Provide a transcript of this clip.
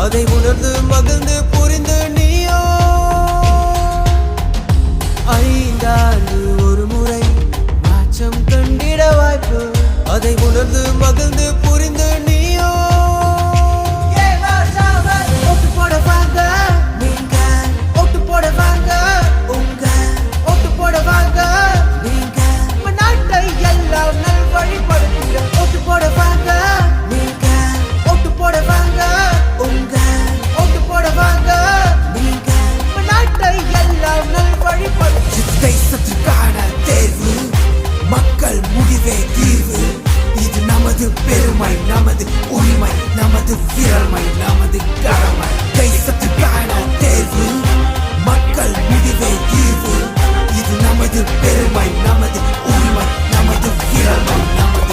அதை உணர்ந்து மகிழ்ந்து புரிந்து நீயோ 5 ஆண்டு ஒரு முறை மாற்றம் கண்டிட வாய்ப்பு அதை உணர்ந்து மகிழ்ந்து புரிந்து நீயோ ஓட்டு போட வாங்க நீங்க ஓட்டு போட வாங்க உங்க ஓட்டு போட வாங்க நீங்க நம்ம நாட்டை எல்லாம் நல் வழிபடுத்துங்க ஓட்டு போட வாங்க நீங்க ஓட்டு போட வாங்க உங்க ஓட்டு போட வாங்க நீங்க நம்ம நாட்டை எல்லாம் நல் வழிபடுத்துங்க தேசத்திற்கான தேர்வு மக்கள் முடிவே தீர்வு இது நமது பெருமை நமது உரிமை நமது திறமை நமது கடமை தேசத்திற்கான தேர்வு மக்கள் முடிவே தீர்வு இது நமது பெருமை நமது உரிமை நமது திறமை நமது